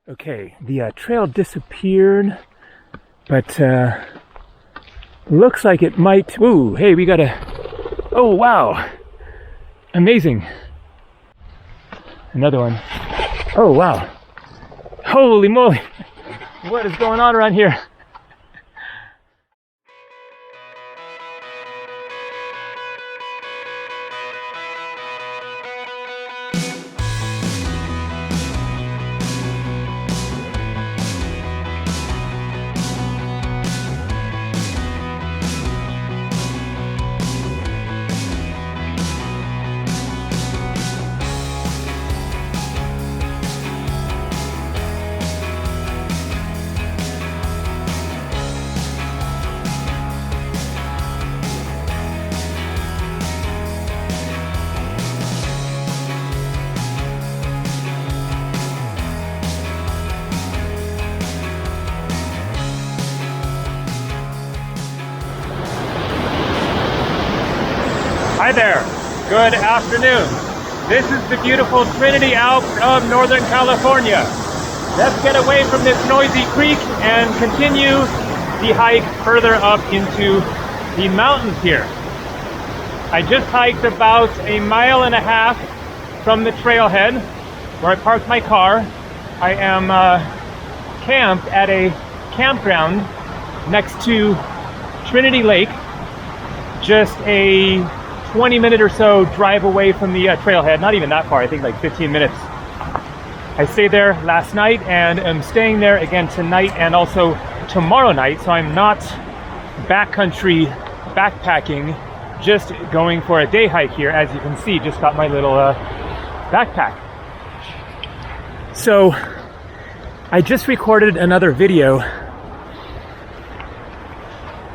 Okay, the trail disappeared, but looks like it might. Ooh, hey, we got a. Oh, wow. Amazing. Another one. Oh, wow. Holy moly. What is going on around here? Hi there, good afternoon. This is the beautiful Trinity Alps of Northern California. Let's get away from this noisy creek and continue the hike further up into the mountains here. I just hiked about 1.5 miles from the trailhead where I parked my car. I am camped at a campground next to Trinity Lake, just a 20-minute or so drive away from the trailhead. Not even that far, I think like 15 minutes. I stayed there last night and am staying there again tonight and also tomorrow night. So I'm not backcountry backpacking, just going for a day hike here. As you can see, just got my little backpack. So I just recorded another video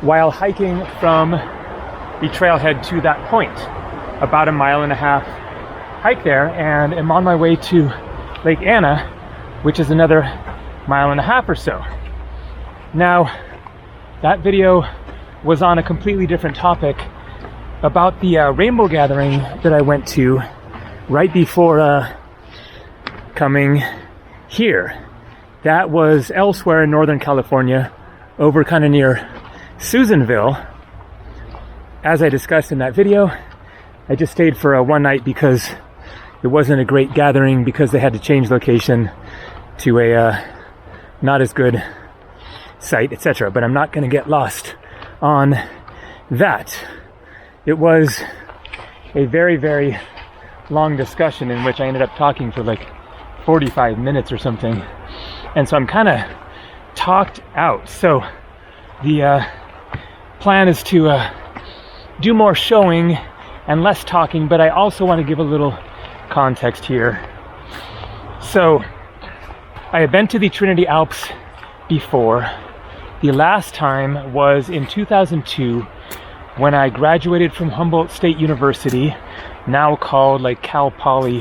while hiking from the trailhead to that point, about 1.5 mile hike there, and am on my way to Lake Anna, which is another 1.5 miles or so. Now, that video was on a completely different topic about the rainbow gathering that I went to right before coming here. That was elsewhere in Northern California, over kind of near Susanville. As I discussed in that video, I just stayed for one night because it wasn't a great gathering, because they had to change location to a not as good site, etc. But I'm not going to get lost on that. It was a very, very long discussion in which I ended up talking for like 45 minutes or something. And so I'm kind of talked out. So the plan is to do more showing and less talking, but I also want to give a little context here. So I have been to the Trinity Alps before. The last time was in 2002 when I graduated from Humboldt State University, now called like Cal Poly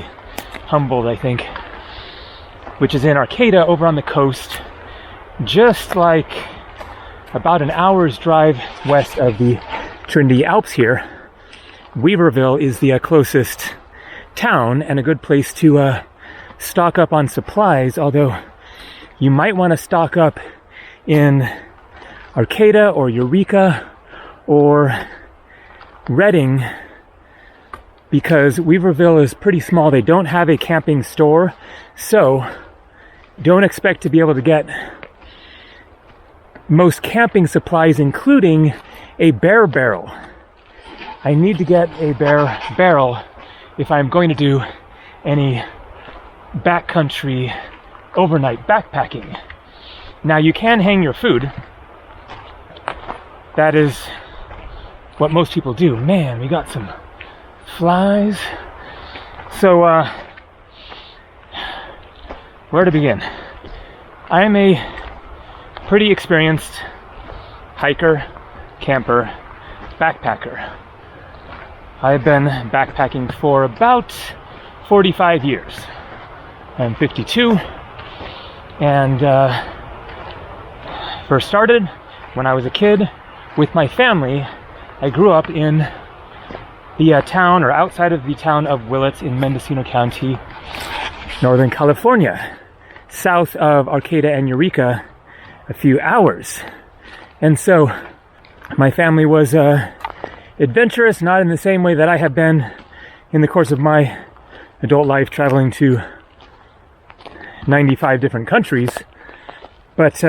Humboldt, I think, which is in Arcata over on the coast, just like about an hour's drive west of the Trinity Alps here. Weaverville is the closest town and a good place to stock up on supplies, although you might want to stock up in Arcata or Eureka or Redding, because Weaverville is pretty small. They don't have a camping store, so don't expect to be able to get most camping supplies, including a bear barrel. I need to get a bear barrel if I'm going to do any backcountry overnight backpacking. Now, you can hang your food. That is what most people do. Man, we got some flies. So, where to begin? I am a pretty experienced hiker, camper, backpacker. I've been backpacking for about 45 years. I'm 52, and first started when I was a kid with my family. I grew up in the town, or outside of the town of Willits in Mendocino County, Northern California. south of Arcata and Eureka a few hours. And so my family was adventurous, not in the same way that I have been in the course of my adult life, traveling to 95 different countries. But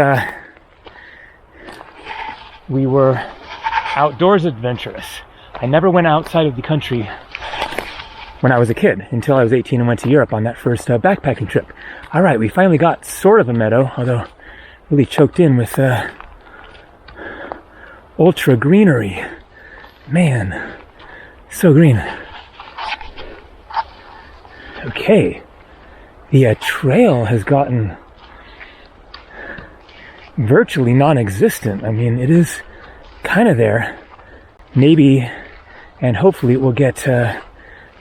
we were outdoors adventurous. I never went outside of the country when I was a kid until I was 18 and went to Europe on that first backpacking trip. All right, we finally got sort of a meadow, although really choked in with ultra greenery. Man, so green. Okay, the trail has gotten virtually non-existent. I mean, it is kind of there. Maybe, and hopefully it will get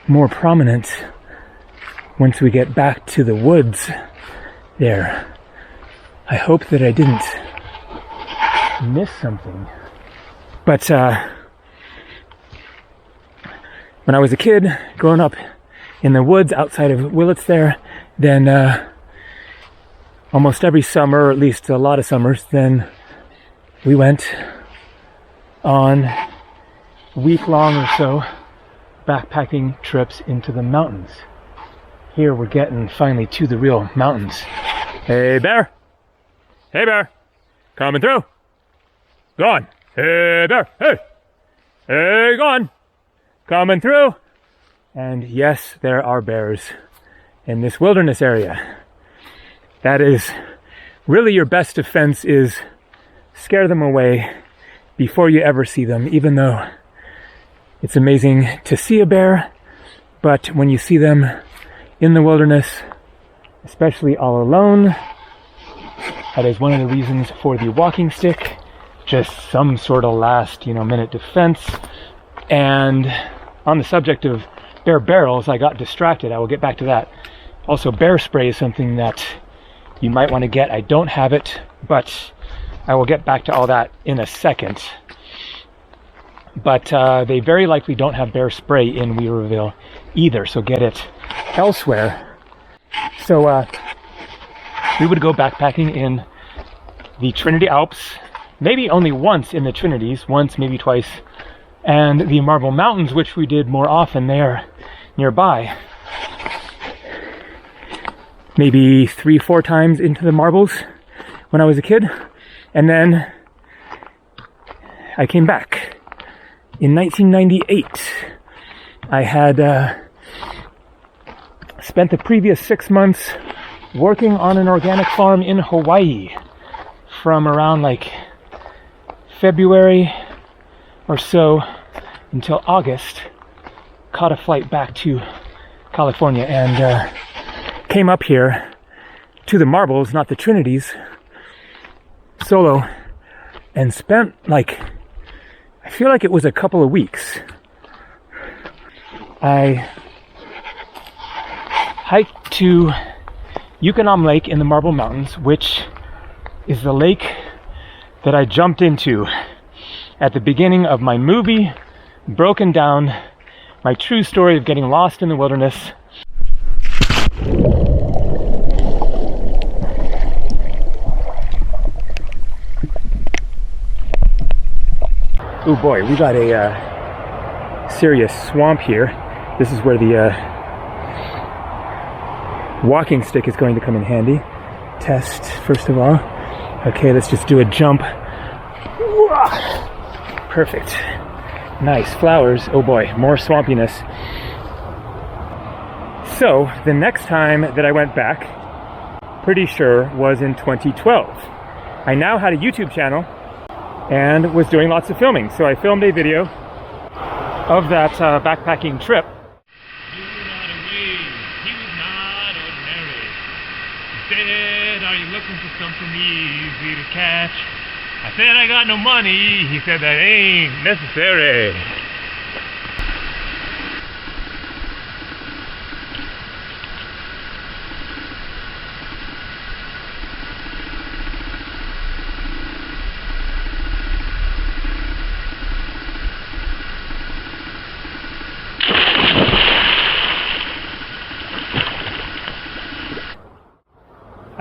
more prominent once we get back to the woods there. I hope that I didn't miss something. But when I was a kid, growing up in the woods outside of Willits there, then almost every summer, or at least a lot of summers, then we went on week-long or so backpacking trips into the mountains. Here we're getting finally to the real mountains. Hey bear! Hey bear! Coming through! Go on! Hey bear! Hey! Hey, go on! Coming through! And yes, there are bears in this wilderness area. That is really your best defense, is scare them away before you ever see them, even though it's amazing to see a bear. But when you see them in the wilderness, especially all alone, that is one of the reasons for the walking stick. Just some sort of last, minute defense. And on the subject of bear barrels, I got distracted. I will get back to that. Also, bear spray is something that you might want to get. I don't have it, but I will get back to all that in a second. But they very likely don't have bear spray in Weaverville either, so get it elsewhere. So we would go backpacking in the Trinity Alps, maybe only once in the Trinities, once, maybe twice, and the Marble Mountains, which we did more often. They are nearby. Maybe 3-4 times into the Marbles when I was a kid. And then I came back. In 1998, I had spent the previous 6 months working on an organic farm in Hawaii from around February or so until August. Caught a flight back to California and came up here to the Marbles, not the Trinities, solo, and spent I feel like it was a couple of weeks. I hiked to Yukonam Lake in the Marble Mountains, which is the lake that I jumped into at the beginning of my movie, Broken Down, my true story of getting lost in the wilderness. Oh boy, we got a serious swamp here. This is where the walking stick is going to come in handy. Test, first of all. Okay, let's just do a jump. Perfect. Nice flowers. Oh boy, more swampiness. So, the next time that I went back, pretty sure, was in 2012. I now had a YouTube channel and was doing lots of filming. So I filmed a video of that backpacking trip. He was not ordinary. He said, "Are you looking for something easy to catch?" I said, "I got no money." He said, "That ain't necessary."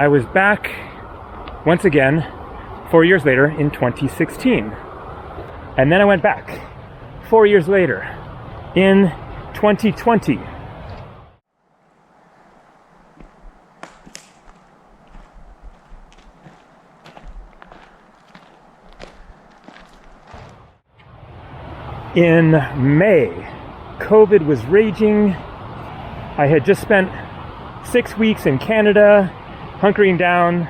I was back once again 4 years later in 2016. And then I went back 4 years later in 2020. In May, COVID was raging. I had just spent 6 weeks in Canada, hunkering down,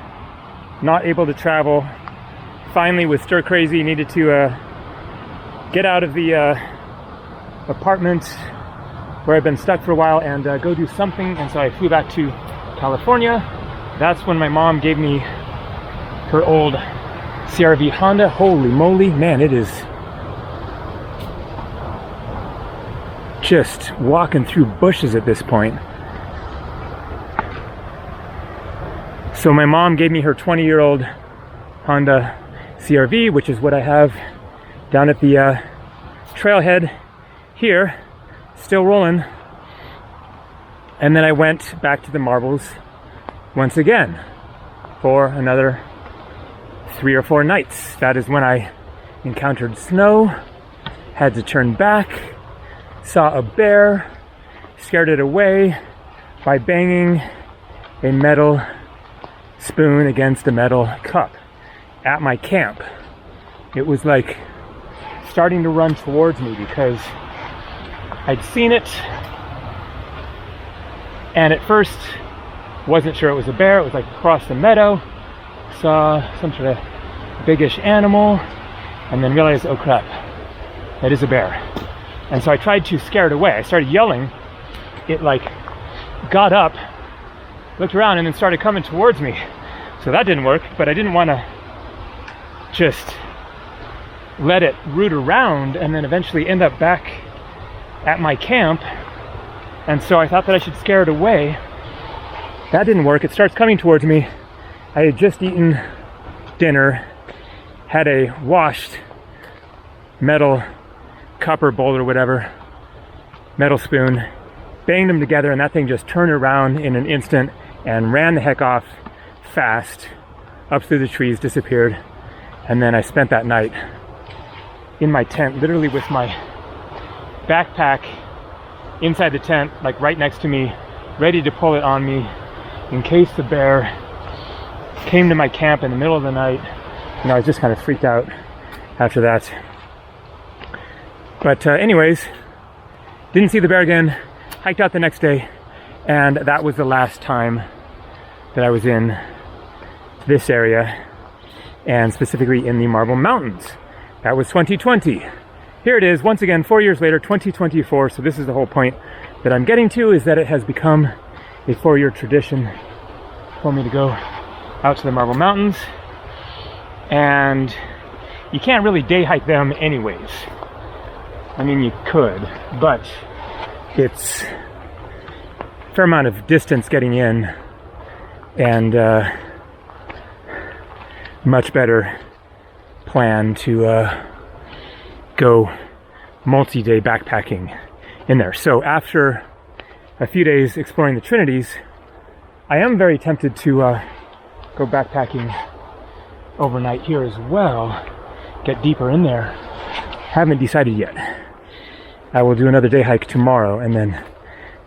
not able to travel. Finally was stir crazy, needed to get out of the apartment where I've been stuck for a while and go do something. And so I flew back to California. That's when my mom gave me her old CRV Honda. Holy moly, man, it is just walking through bushes at this point. So my mom gave me her 20-year-old Honda CRV, which is what I have down at the trailhead here, still rolling. And then I went back to the marbles once again for another 3 or 4 nights. That is when I encountered snow, had to turn back, saw a bear, scared it away by banging a metal spoon against a metal cup at my camp. It was like starting to run towards me because I'd seen it, and at first wasn't sure it was a bear. It was like across the meadow, saw some sort of biggish animal, and then realized, oh crap, that is a bear. And so I tried to scare it away. I started yelling. It like got up, looked around, and then started coming towards me. So that didn't work, but I didn't want to just let it root around and then eventually end up back at my camp. And so I thought that I should scare it away. That didn't work. It starts coming towards me. I had just eaten dinner, had a washed metal cup or bowl or whatever, metal spoon, banged them together, and that thing just turned around in an instant and ran the heck off fast up through the trees, disappeared. And then I spent that night in my tent, literally with my backpack inside the tent, like right next to me, ready to pull it on me in case the bear came to my camp in the middle of the night. You know, I was just kind of freaked out after that. But anyways, didn't see the bear again, hiked out the next day, and that was the last time that I was in this area, and specifically in the Marble Mountains. That was 2020. Here it is, once again, 4 years later, 2024. So this is the whole point that I'm getting to, is that it has become a 4-year tradition for me to go out to the Marble Mountains. And you can't really day hike them anyways. I mean, you could, but it's a fair amount of distance getting in, and much better plan to go multi-day backpacking in there. So after a few days exploring the Trinities, I am very tempted to go backpacking overnight here as well, get deeper in there. Haven't decided yet. I will do another day hike tomorrow and then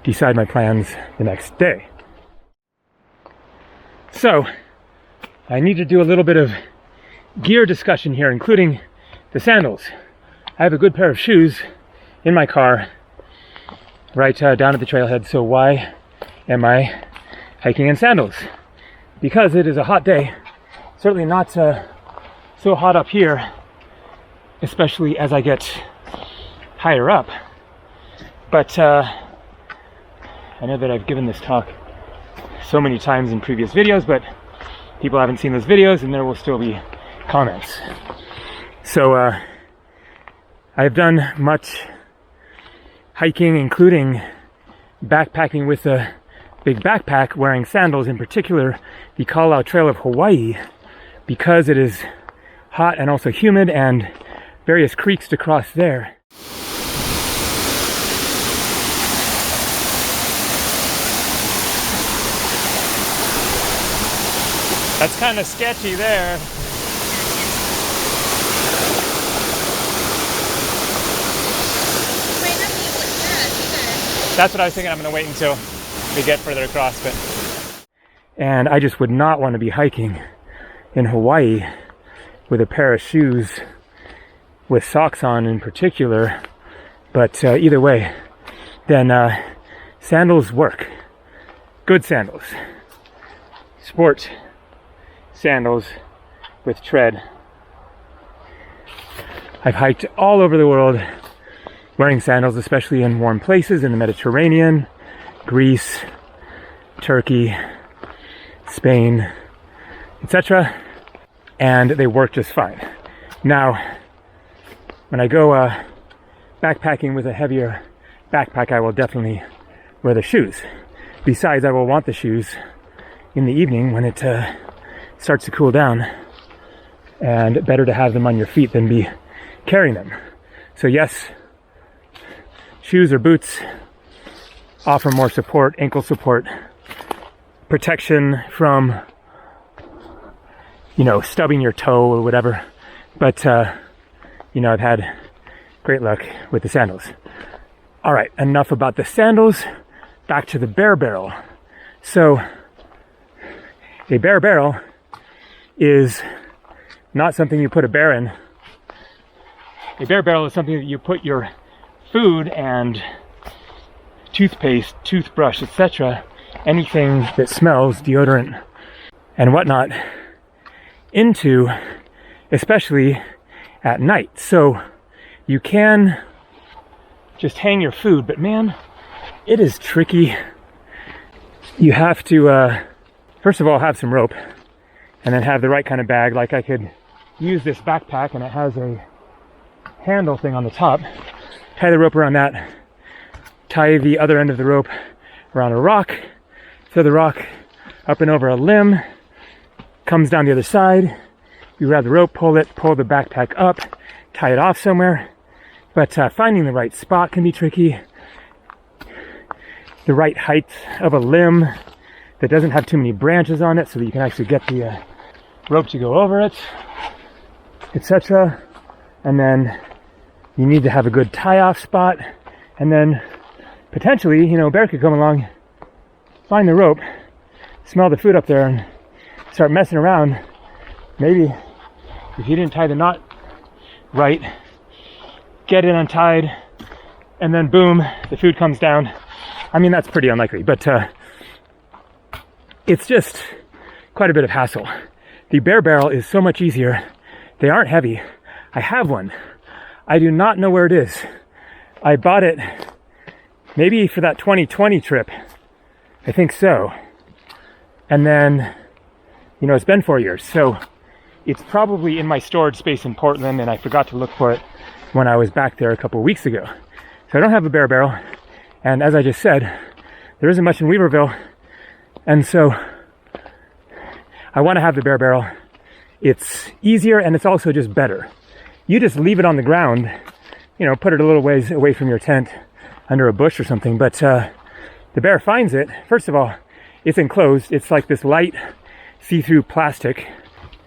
decide my plans the next day. So I need to do a little bit of gear discussion here, including the sandals. I have a good pair of shoes in my car right down at the trailhead. So why am I hiking in sandals? Because it is a hot day. Certainly not so hot up here, especially as I get higher up. But I know that I've given this talk so many times in previous videos, but people haven't seen those videos, and there will still be comments. So I've done much hiking, including backpacking with a big backpack, wearing sandals, in particular the Kala Trail of Hawaii, because it is hot and also humid, and various creeks to cross there. That's kind of sketchy there. That's what I was thinking. I'm going to wait until we get further across. And I just would not want to be hiking in Hawaii with a pair of shoes with socks on in particular. But either way, then sandals work. Good sandals. Sport sandals with tread. I've hiked all over the world wearing sandals, especially in warm places in the Mediterranean, Greece, Turkey, Spain, etc. And they work just fine. Now, when I go backpacking with a heavier backpack, I will definitely wear the shoes. Besides, I will want the shoes in the evening when it starts to cool down, and better to have them on your feet than be carrying them. So yes, shoes or boots offer more support, ankle support, protection from, stubbing your toe or whatever. But, I've had great luck with the sandals. All right, enough about the sandals. Back to the bear barrel. So, a bear barrel is not something you put a bear in. A bear barrel is something that you put your food and toothpaste, toothbrush, etc., anything that smells, deodorant and whatnot, into, especially at night. So you can just hang your food, but man, it is tricky. You have to, first of all, have some rope, and then have the right kind of bag. Like I could use this backpack, and it has a handle thing on the top. Tie the rope around that, tie the other end of the rope around a rock, throw the rock up and over a limb, comes down the other side, you grab the rope, pull it, pull the backpack up, tie it off somewhere. But finding the right spot can be tricky. The right height of a limb that doesn't have too many branches on it so that you can actually get the rope to go over it, etc. And then you need to have a good tie-off spot, and then potentially, a bear could come along, find the rope, smell the food up there, and start messing around. Maybe if you didn't tie the knot right, get it untied, and then boom, the food comes down. I mean, that's pretty unlikely, but it's just quite a bit of hassle. The bear barrel is so much easier. They aren't heavy. I have one. I do not know where it is. I bought it maybe for that 2020 trip. I think so. And then, it's been 4 years. So it's probably in my storage space in Portland, and I forgot to look for it when I was back there a couple of weeks ago. So I don't have a bear barrel. And as I just said, there isn't much in Weaverville. And so I want to have the bear barrel. It's easier, and it's also just better. You just leave it on the ground, put it a little ways away from your tent under a bush or something. But the bear finds it. First of all, it's enclosed. It's like this light see-through plastic.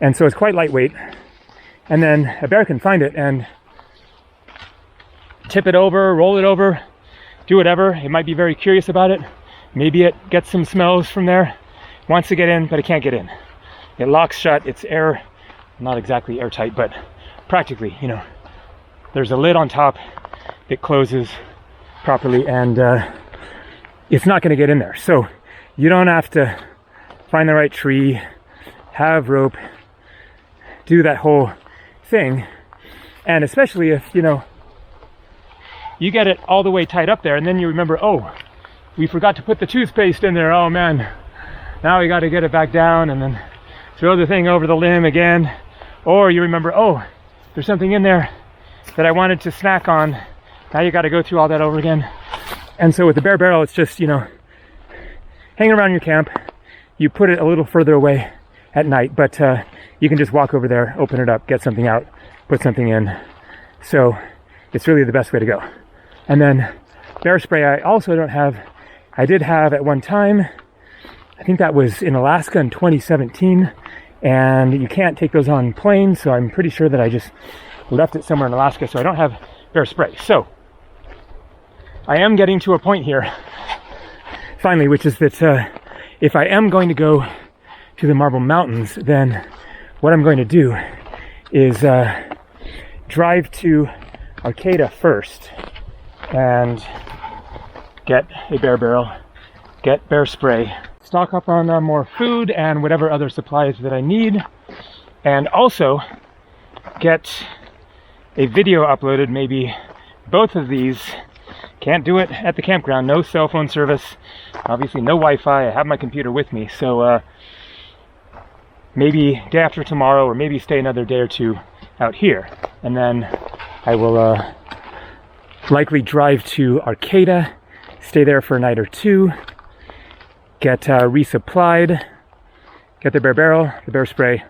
And so it's quite lightweight. And then a bear can find it and tip it over, roll it over, do whatever. It might be very curious about it. Maybe it gets some smells from there, wants to get in, but it can't get in. It locks shut. It's air, not exactly airtight, but practically, there's a lid on top that closes properly, and it's not going to get in there. So you don't have to find the right tree, have rope, do that whole thing. And especially if, you get it all the way tied up there, and then you remember, oh, we forgot to put the toothpaste in there. Oh man, now we got to get it back down and then throw the thing over the limb again. Or you remember, oh, there's something in there that I wanted to snack on. Now you got to go through all that over again. And so with the bear barrel, it's just, hang around your camp. You put it a little further away at night, but you can just walk over there, open it up, get something out, put something in. So it's really the best way to go. And then bear spray, I also don't have. I did have at one time I think that was in Alaska in 2017, and you can't take those on planes, so I'm pretty sure that I just left it somewhere in Alaska, so I don't have bear spray. So I am getting to a point here, finally, which is that if I am going to go to the Marble Mountains, then what I'm going to do is drive to Arcata first and get a bear barrel, get bear spray, stock up on more food and whatever other supplies that I need, and also get a video uploaded, maybe both of these. Can't do it at the campground, no cell phone service, obviously no Wi-Fi. I have my computer with me, so maybe day after tomorrow, or maybe stay another day or two out here, and then I will likely drive to Arcata, stay there for a night or two, get resupplied, get the bear barrel, the bear spray,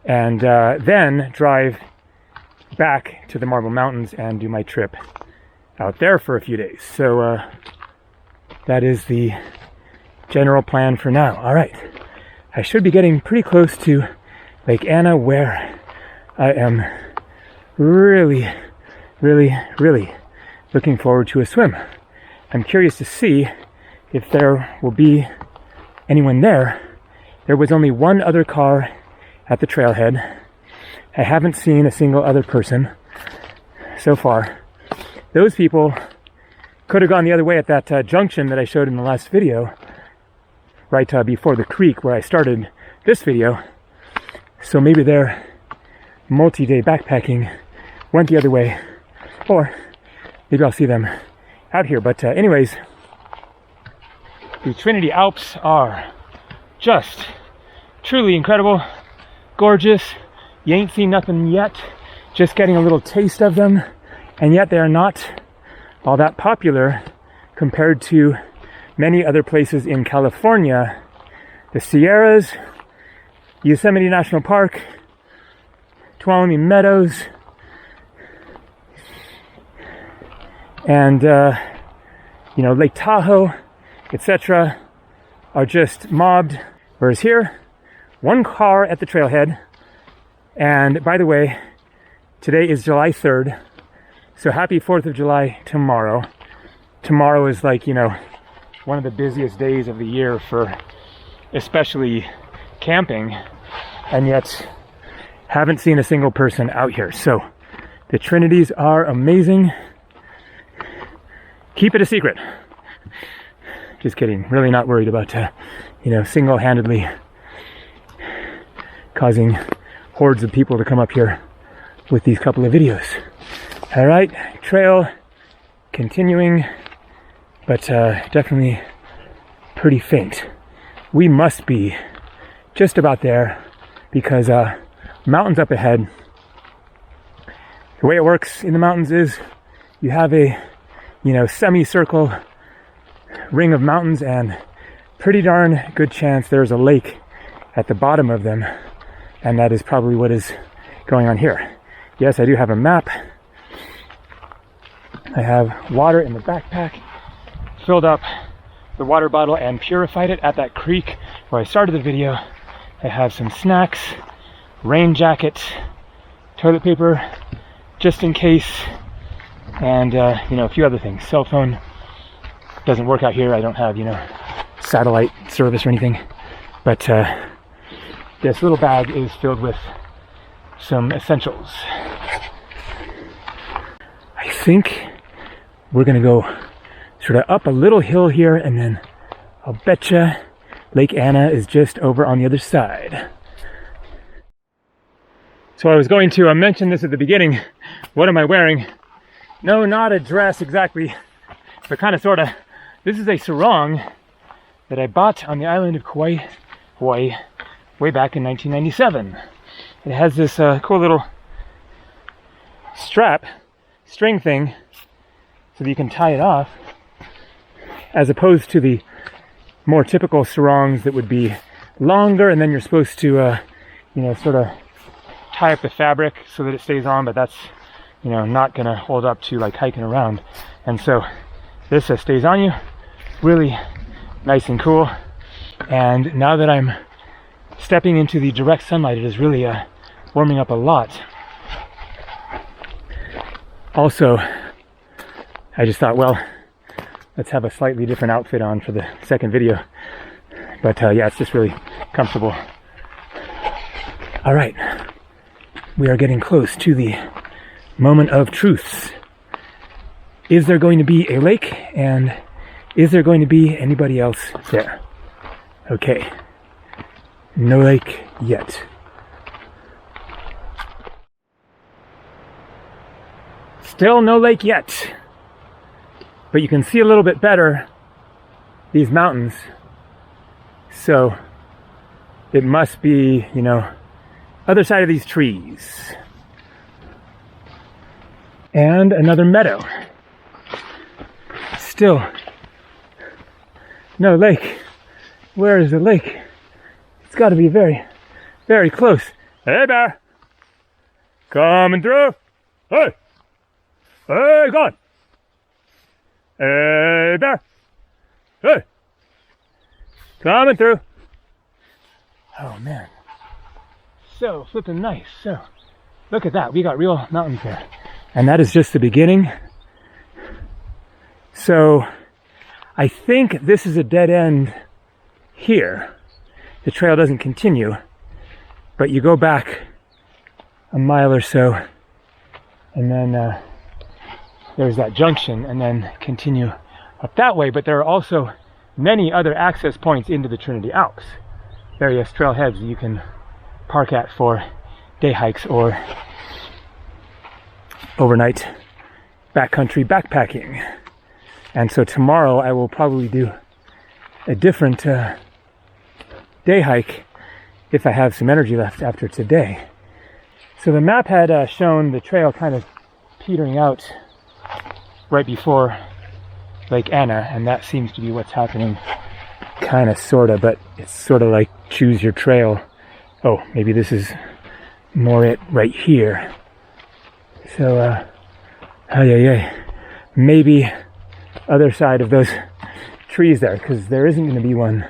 and then drive back to the Marble Mountains and do my trip out there for a few days. So that is the general plan for now. All right, I should be getting pretty close to Lake Anna, where I am really looking forward to a swim. I'm curious to see if there will be anyone there. There was only one other car at the trailhead. I haven't seen a single other person so far. Those people could have gone the other way at that junction that I showed in the last video, right before the creek where I started this video. So maybe their multi-day backpacking went the other way, or maybe I'll see them out here. But anyways, the Trinity Alps are just truly incredible, gorgeous. You ain't seen nothing yet, just getting a little taste of them, and yet they are not all that popular compared to many other places in California. The Sierras, Yosemite National Park, Tuolumne Meadows, and Lake Tahoe, etc. are just mobbed. Whereas here, one car at the trailhead. And by the way, today is July 3rd, so happy 4th of July tomorrow. Tomorrow is like, one of the busiest days of the year for especially camping, and yet haven't seen a single person out here. So the Trinities are amazing. Keep it a secret. Just kidding, really not worried about, single-handedly causing hordes of people to come up here with these couple of videos. All right, trail continuing, but definitely pretty faint. We must be just about there because mountains up ahead. The way it works in the mountains is you have a semicircle ring of mountains, and pretty darn good chance there's a lake at the bottom of them. And that is probably what is going on here. Yes, I do have a map. I have water in the backpack. Filled up the water bottle and purified it at that creek where I started the video. I have some snacks, rain jacket, toilet paper, just in case, and a few other things. Cell phone doesn't work out here. I don't have, satellite service or anything. But this little bag is filled with some essentials. I think we're gonna go sort of up a little hill here, and then I'll betcha Lake Anna is just over on the other side. So I was going to mention this at the beginning. What am I wearing? No, not a dress exactly, but kind of sort of. This is a sarong that I bought on the island of Kauai, Hawaii, way back in 1997. It has this cool little string thing, so that you can tie it off, as opposed to the more typical sarongs that would be longer, and then you're supposed to, sort of tie up the fabric so that it stays on, but that's, not gonna hold up to like hiking around. And so this stays on you, really nice and cool. And now that I'm stepping into the direct sunlight, it is really warming up a lot. Also, I just thought, well, let's have a slightly different outfit on for the second video. But yeah, it's just really comfortable. All right, we are getting close to the moment of truths. Is there going to be a lake, and is there going to be anybody else there? Okay, no lake yet. Still no lake yet, but you can see a little bit better these mountains, so it must be, you know, other side of these trees. And another meadow. Still no lake. Where is the lake? It's got to be very, very close. Hey, bear! Coming through! Hey! Hey, go on! Hey, bear! Hey! Coming through! Oh, man. So flipping nice. So, look at that. We got real mountains there. And that is just the beginning. So, I think this is a dead end here. The trail doesn't continue, but you go back a mile or so, and then there's that junction, and then continue up that way. But there are also many other access points into the Trinity Alps, various trailheads you can park at for day hikes or overnight backcountry backpacking. And so tomorrow I will probably do a different day hike if I have some energy left after today. So the map had shown the trail kind of petering out right before Lake Anna, and that seems to be what's happening, kind of, sort of, but it's sort of like choose your trail. Oh, maybe this is more it right here. So, maybe other side of those trees there, because there isn't going to be one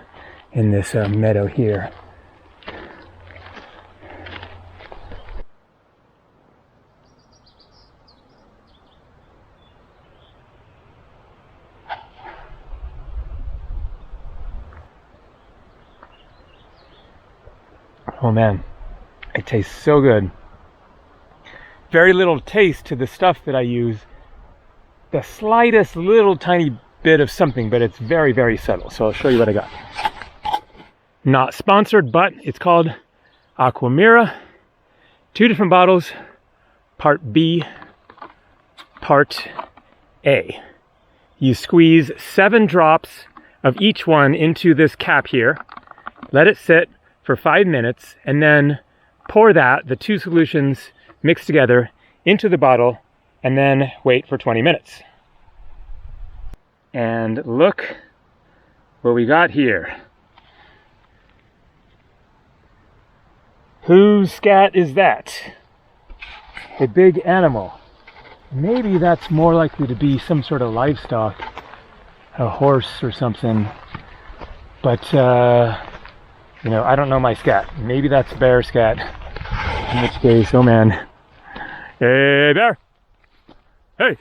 in this meadow here. Oh man, it tastes so good. Very little taste to the stuff that I use. The slightest little tiny bit of something, but it's very, very subtle. So I'll show you what I got. Not sponsored, but it's called Aquamira. 2 different bottles, part B, part A. You squeeze 7 drops of each one into this cap here. Let it sit for 5 minutes, and then pour the 2 solutions mixed together into the bottle, and then wait for 20 minutes. And look what we got here. Whose scat is that? A big animal. Maybe that's more likely to be some sort of livestock, a horse or something. But you know, I don't know my scat. Maybe that's bear scat. In which case, oh man. Hey, bear! Hey!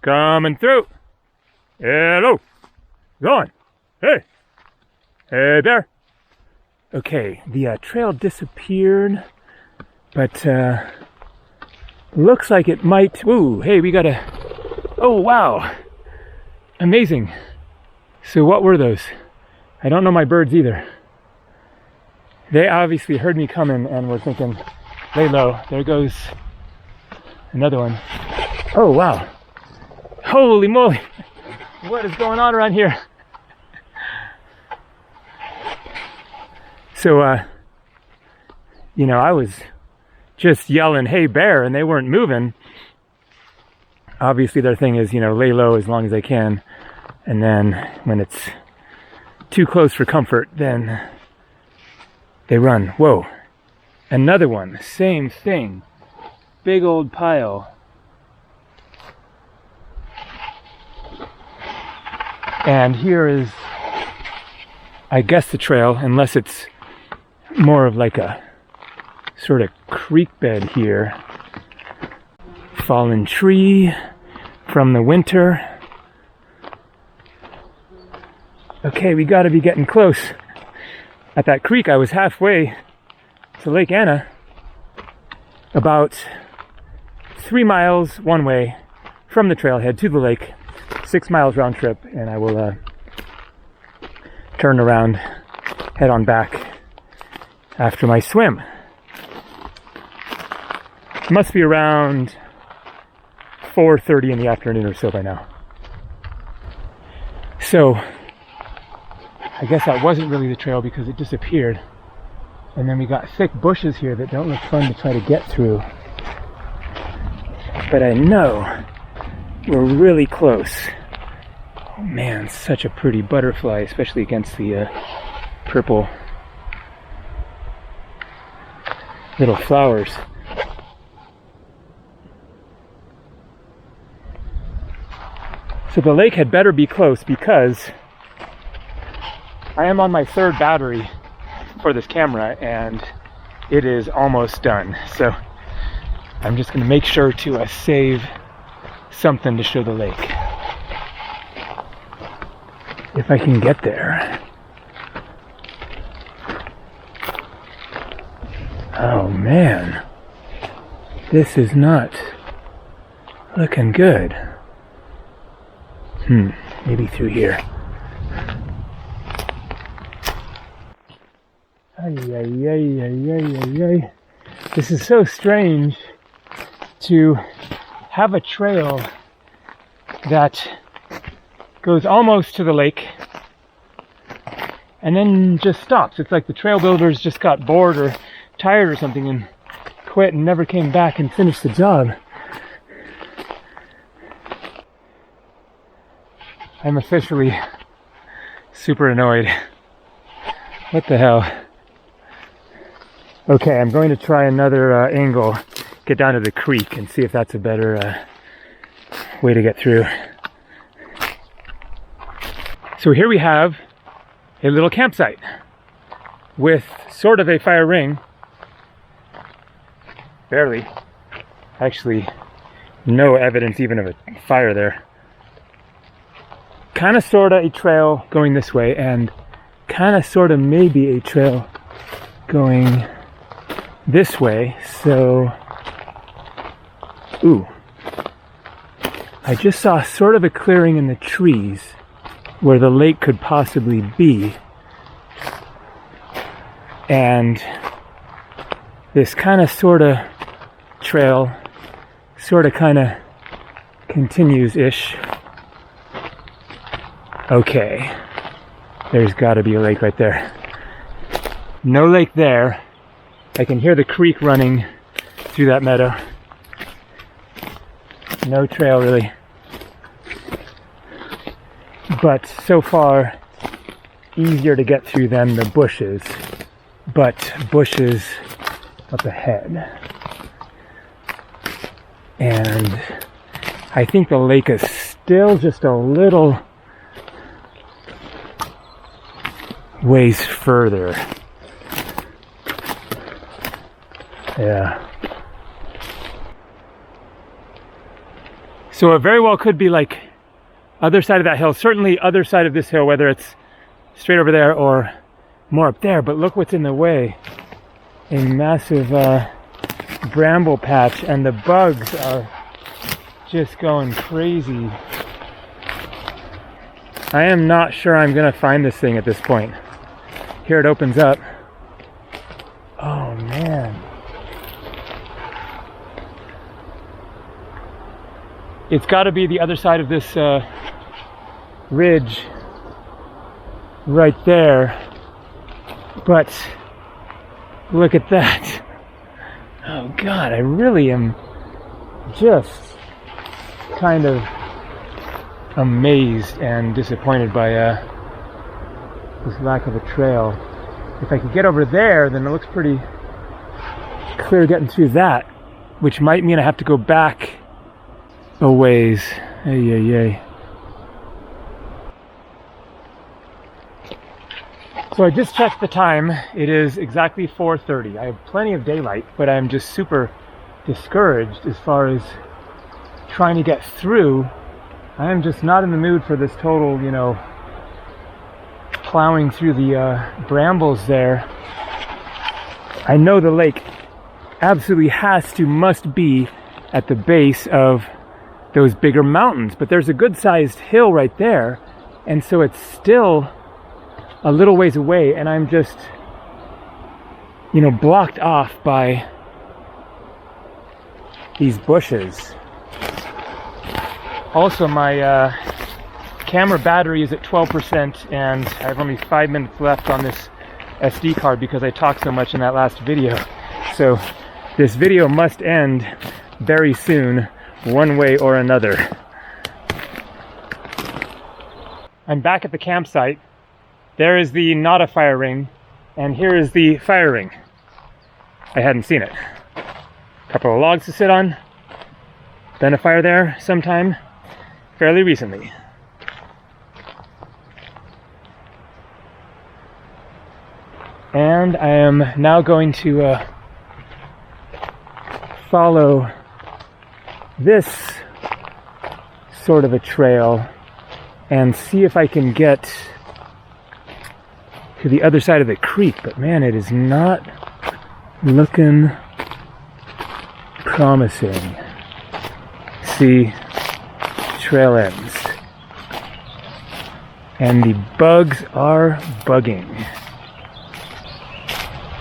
Coming through! Hello! Go on! Hey! Hey, bear! Okay, the trail disappeared, but looks like it might... Ooh, hey, we got a... Oh, wow! Amazing! So what were those? I don't know my birds either. They obviously heard me coming and were thinking, lay low. There goes another one. Oh, wow. Holy moly. What is going on around here? So, you know, I was just yelling, hey, bear, and they weren't moving. Obviously, their thing is, you know, lay low as long as I can. And then when it's too close for comfort, then they run. Whoa. Another one. Same thing. Big old pile. And here is I guess, the trail, unless it's more of like a sort of creek bed here. Fallen tree from the winter. Okay, we gotta be getting close. At that creek, I was halfway to Lake Anna, about 3 miles one way from the trailhead to the lake, 6 miles round trip, and I will turn around, head on back after my swim. It must be around 4:30 in the afternoon or so by now. So, I guess that wasn't really the trail because it disappeared. And then we got thick bushes here that don't look fun to try to get through. But I know we're really close. Oh man, such a pretty butterfly, especially against the purple little flowers. So the lake had better be close because I am on my 3rd battery for this camera and it is almost done. So I'm just going to make sure to save something to show the lake. If I can get there. Oh man, this is not looking good. Maybe through here. Ay, ay, ay, ay, ay, ay, ay. This is so strange to have a trail that goes almost to the lake and then just stops. It's like the trail builders just got bored or tired or something and quit and never came back and finished the job. I'm officially super annoyed. What the hell? Okay, I'm going to try another angle, get down to the creek and see if that's a better way to get through. So here we have a little campsite with sort of a fire ring. Barely. Actually, no evidence even of a fire there. Kind of sort of a trail going this way and kind of sort of maybe a trail going this way. So, ooh, I just saw sort of a clearing in the trees where the lake could possibly be, and this kind of sort of trail sort of kind of continues-ish. Okay, there's got to be a lake right there. No lake there. I can hear the creek running through that meadow. No trail really. But so far, easier to get through than the bushes. But bushes up ahead. And I think the lake is still just a little ways further. Yeah. So it very well could be like other side of that hill, certainly other side of this hill, whether it's straight over there or more up there. But look what's in the way. A massive bramble patch, and the bugs are just going crazy. I am not sure I'm gonna find this thing at this point. Here it opens up. Oh man. It's got to be the other side of this ridge right there. But look at that. Oh God, I really am just kind of amazed and disappointed by this lack of a trail. If I could get over there, then it looks pretty clear getting through that, which might mean I have to go back a ways. Ay, ay, ay. So I just checked the time. It is exactly 4:30. I have plenty of daylight, but I'm just super discouraged as far as trying to get through. I am just not in the mood for this total, you know, plowing through the brambles there. I know the lake absolutely must be at the base of those bigger mountains, but there's a good sized hill right there, and so it's still a little ways away, and I'm just, you know, blocked off by these bushes. Also, my camera battery is at 12%, and I have only 5 minutes left on this SD card because I talked so much in that last video. So this video must end very soon, one way or another. I'm back at the campsite. There is the not a fire ring, and here is the fire ring. I hadn't seen it. A couple of logs to sit on. Been a fire there sometime fairly recently. And I am now going to follow this sort of a trail and see if I can get to the other side of the creek, but man, it is not looking promising. See, trail ends. And the bugs are bugging.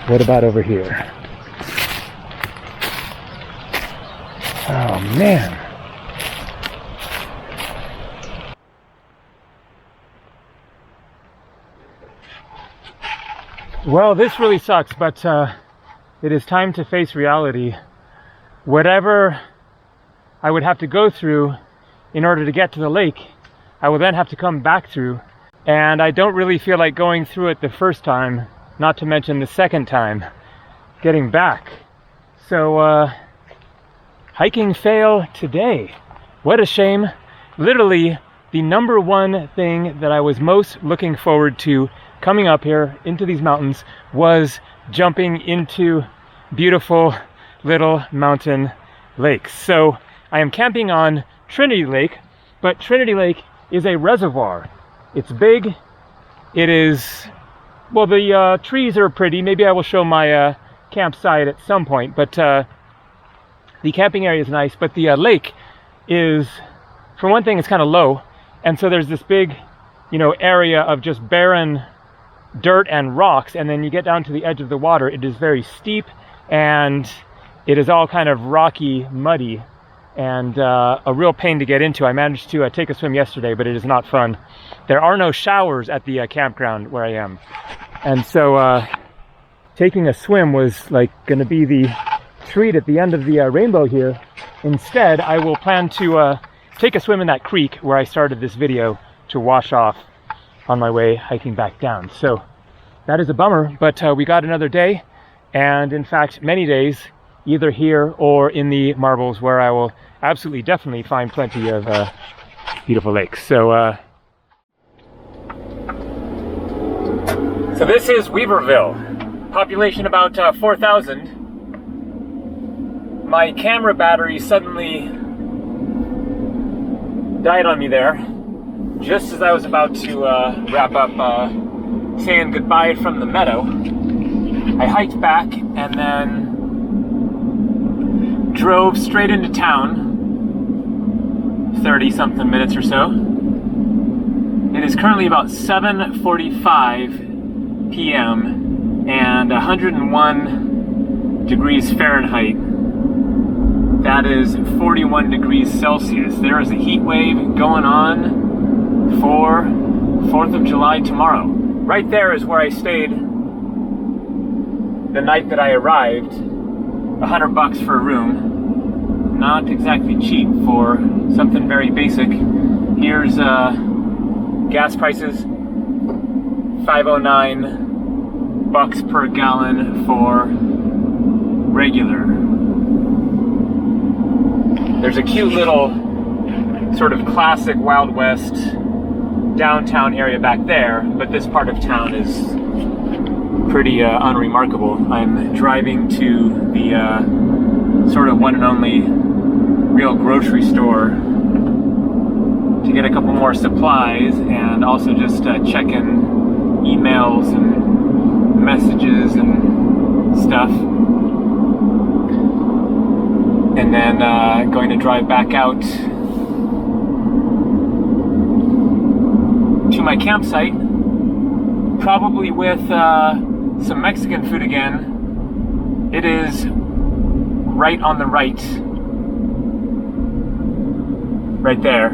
What about over here? Oh man. Well, this really sucks, but it is time to face reality. Whatever I would have to go through in order to get to the lake, I will then have to come back through. And I don't really feel like going through it the first time, not to mention the second time getting back. So, hiking fail today. What a shame. Literally, the number one thing that I was most looking forward to coming up here into these mountains was jumping into beautiful little mountain lakes. So I am camping on Trinity Lake, but Trinity Lake is a reservoir. It's big. It is, well, the trees are pretty. Maybe I will show my campsite at some point, but the camping area is nice, but the lake is, for one thing, it's kind of low, and so there's this big, you know, area of just barren dirt and rocks, and then you get down to the edge of the water. It is very steep, and it is all kind of rocky, muddy, and a real pain to get into. I managed to take a swim yesterday, but it is not fun. There are no showers at the campground where I am, and so taking a swim was like going to be the treat at the end of the rainbow here. Instead, I will plan to take a swim in that creek where I started this video to wash off on my way hiking back down. So that is a bummer, but we got another day, and in fact many days, either here or in the marbles, where I will absolutely definitely find plenty of beautiful lakes. So this is Weaverville, population about 4,000. My camera battery suddenly died on me there, just as I was about to wrap up saying goodbye from the meadow. I hiked back and then drove straight into town, 30-something minutes or so. It is currently about 7:45 p.m. and 101 degrees Fahrenheit. That is 41 degrees Celsius. There is a heat wave going on for 4th of July tomorrow. Right there is where I stayed the night that I arrived. $100 for a room. Not exactly cheap for something very basic. Here's gas prices. $5.09 per gallon for regular. There's a cute little sort of classic Wild West downtown area back there, but this part of town is pretty unremarkable. I'm driving to the sort of one and only real grocery store to get a couple more supplies, and also just checking emails and messages and stuff. And then going to drive back out to my campsite, probably with some Mexican food again. It is right on the right there.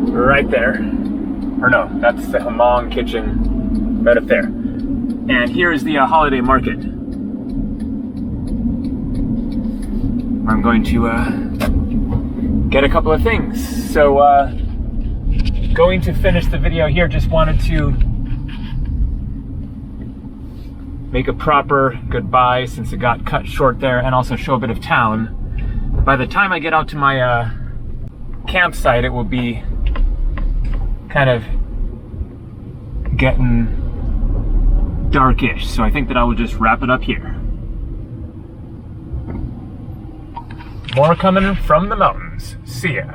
Right there. Or no, that's the Hamong kitchen right up there. And here is the holiday market. I'm going to get a couple of things. So going to finish the video here. Just wanted to make a proper goodbye since it got cut short there, and also show a bit of town. By the time I get out to my campsite, it will be kind of getting darkish, so I think that I will just wrap it up here. More coming from the mountains. See ya.